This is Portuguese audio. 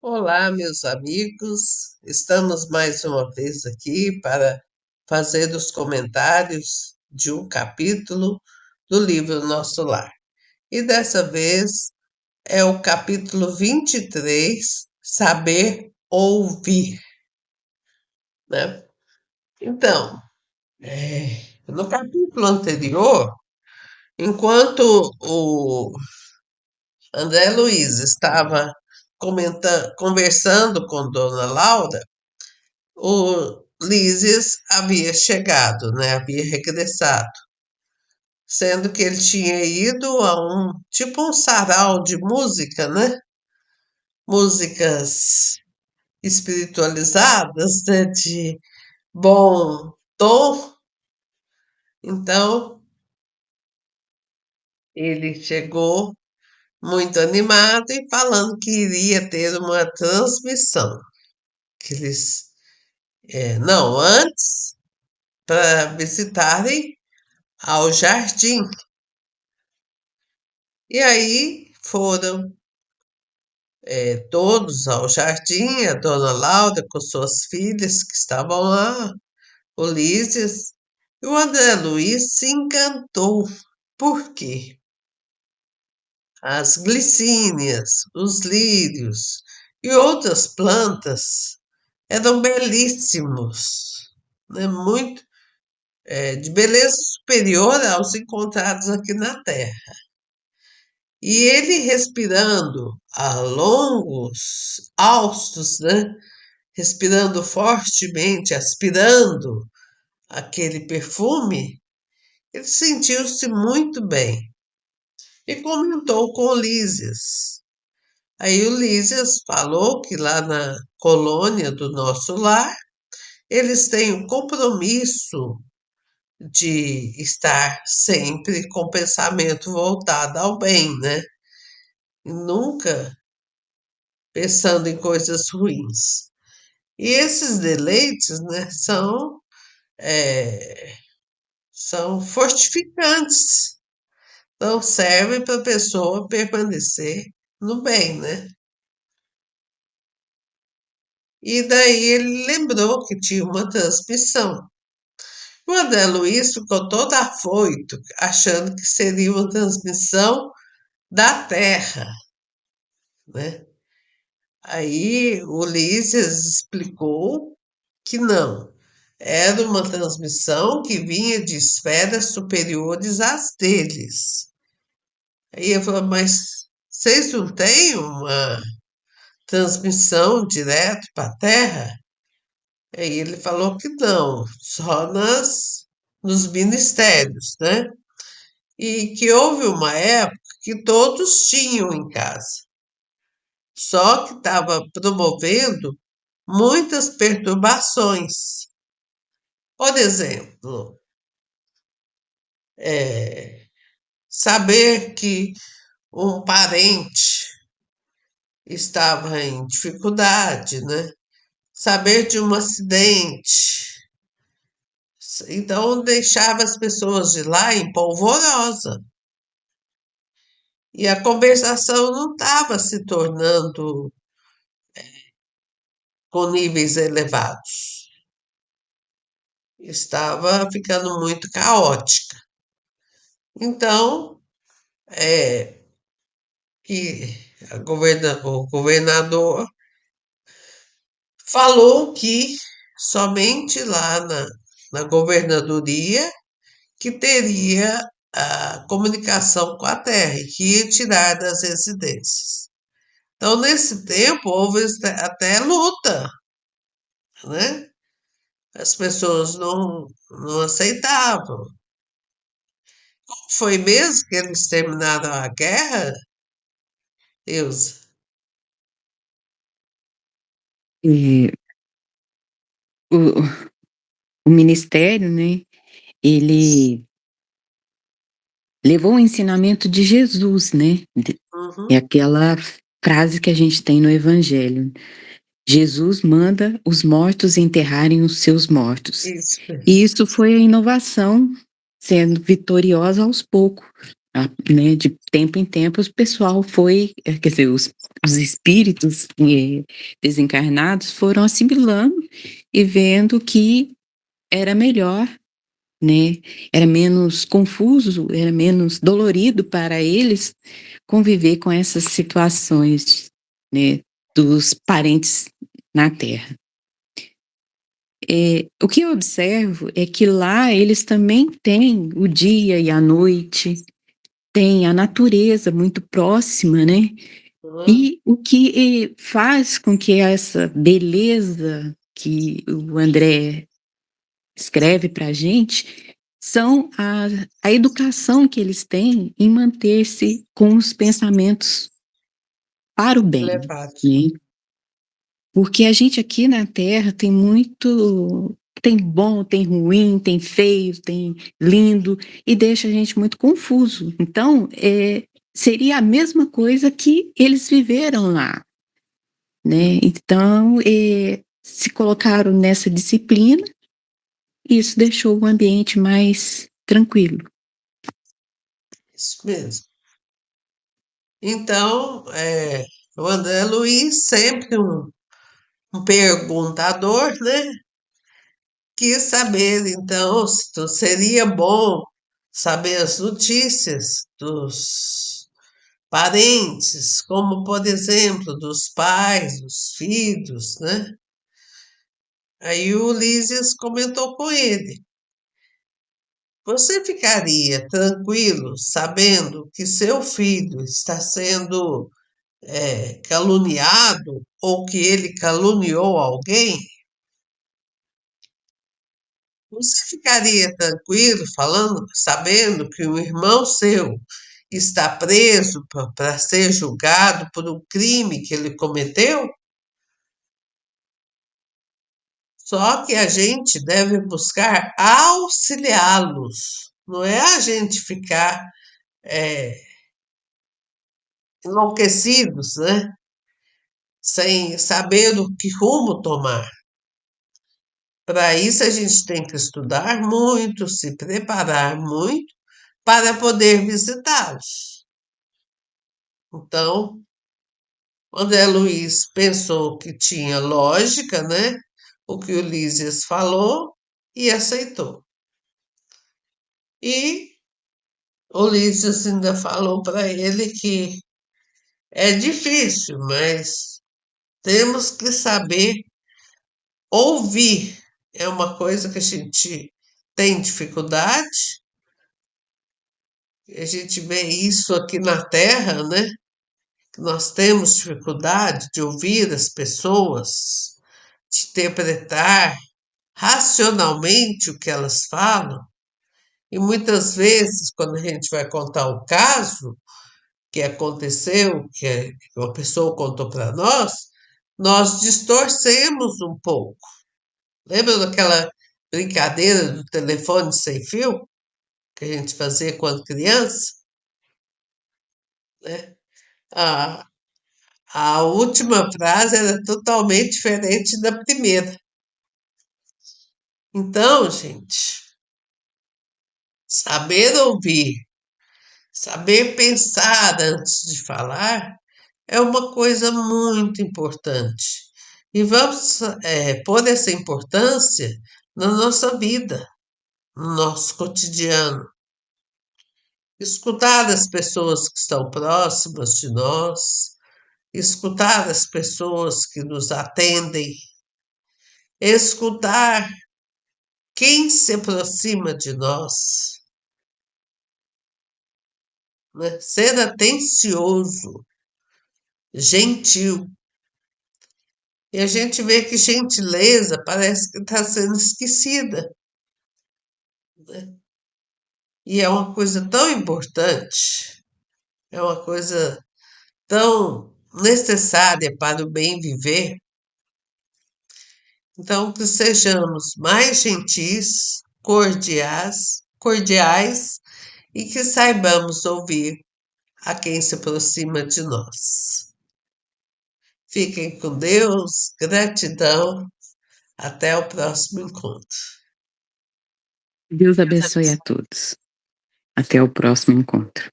Olá, meus amigos. Estamos mais uma vez aqui para fazer os comentários de um capítulo do livro Nosso Lar. E dessa vez é o capítulo 23, Saber Ouvir, né? Então, no capítulo anterior, enquanto o André Luiz estava conversando com Dona Laura, o Lises havia chegado, né? Havia regressado, sendo que ele tinha ido a um sarau de música, né? Músicas espiritualizadas, né? De bom tom. Então, ele chegou muito animado e falando que iria ter uma transmissão. Que eles, não, antes, para visitarem ao jardim. E aí foram todos ao jardim, a dona Laura com suas filhas que estavam lá, Ulisses, e o André Luiz se encantou. Por quê? As glicínias, os lírios e outras plantas eram belíssimos, né? Muito, de beleza superior aos encontrados aqui na Terra. E ele respirando a longos hausto, né? Respirando fortemente, aspirando aquele perfume, ele sentiu-se muito bem e comentou com o Lísias. Aí o Lísias falou que lá na colônia do Nosso Lar, eles têm o compromisso de estar sempre com o pensamento voltado ao bem, né? E nunca pensando em coisas ruins. E esses deleites, né, eh, são fortificantes, então servem para a pessoa permanecer no bem, né? E daí ele lembrou que tinha uma transmissão. O André Luiz ficou todo afoito, achando que seria uma transmissão da Terra, né? Aí o Ulisses explicou que não. Era uma transmissão que vinha de esferas superiores às deles. Aí eu falei, mas vocês não têm uma transmissão direto para a Terra? Aí ele falou que não, só nos ministérios, né? E que houve uma época que todos tinham em casa, só que estava promovendo muitas perturbações. Por exemplo, saber que um parente estava em dificuldade, né? Saber de um acidente. Então, deixava as pessoas de lá em polvorosa. E a conversação não estava se tornando com níveis elevados. Estava ficando muito caótica. Então, é, que o governador falou que somente lá na governadoria que teria a comunicação com a terra e que ia tirar das residências. Então, nesse tempo, houve até luta, né? As pessoas não aceitavam. Foi mesmo que eles terminaram a guerra, Deus? E o, o ministério, né, ele levou o ensinamento de Jesus, né? É Uhum, aquela frase que a gente tem no Evangelho. Jesus manda os mortos enterrarem os seus mortos. isso. E isso foi a inovação sendo vitoriosa aos poucos. Né, de tempo em tempo o pessoal foi, quer dizer, os espíritos, desencarnados foram assimilando e vendo que era melhor, né, era menos confuso, era menos dolorido para eles conviver com essas situações, né, dos parentes na Terra. O que eu observo é que lá eles também têm o dia e a noite, tem a natureza muito próxima, né, Hum, e o que faz com que essa beleza que o André escreve para a gente, são a educação que eles têm em manter-se com os pensamentos para o bem, elevado. né. Porque a gente aqui na Terra tem bom, tem ruim, tem feio, tem lindo, e deixa a gente muito confuso. Então, seria a mesma coisa que eles viveram lá, né. Então, se colocaram nessa disciplina, e isso deixou o ambiente mais tranquilo. Isso mesmo. Então, o André Luiz, sempre um perguntador, né? Quis saber, então, se seria bom saber as notícias dos parentes, como, por exemplo, dos pais, dos filhos, né? Aí o Ulisses comentou com ele: Você ficaria tranquilo sabendo que seu filho está sendo caluniado ou que ele caluniou alguém? Você ficaria tranquilo sabendo que um irmão seu está preso para ser julgado por um crime que ele cometeu? Só que a gente deve buscar auxiliá-los, não é a gente ficar é, enlouquecidos, né? Sem saber o que rumo tomar. Para isso, a gente tem que estudar muito, se preparar muito para poder visitá-los. Então, André Luiz pensou que tinha lógica, né? O que o Lísias falou e aceitou. E o Lísias ainda falou para ele que é difícil, mas temos que saber ouvir. É uma coisa que a gente tem dificuldade, a gente vê isso aqui na Terra, né? Nós temos dificuldade de ouvir as pessoas, de interpretar racionalmente o que elas falam, e muitas vezes, quando a gente vai contar o caso que aconteceu, que uma pessoa contou para nós distorcemos um pouco. Lembra daquela brincadeira do telefone sem fio que a gente fazia quando criança? Né? A, a última frase era totalmente diferente da primeira. Então, gente, saber ouvir, saber pensar antes de falar é uma coisa muito importante. E vamos pôr essa importância na nossa vida, no nosso cotidiano. Escutar as pessoas que estão próximas de nós, escutar as pessoas que nos atendem, escutar quem se aproxima de nós, né? Ser atencioso, gentil. E a gente vê que gentileza parece que está sendo esquecida, né? E é uma coisa tão importante, é uma coisa tão necessária para o bem viver. Então, que sejamos mais gentis, cordiais e que saibamos ouvir a quem se aproxima de nós. Fiquem com Deus, gratidão, até o próximo encontro. Deus abençoe a todos. Até o próximo encontro.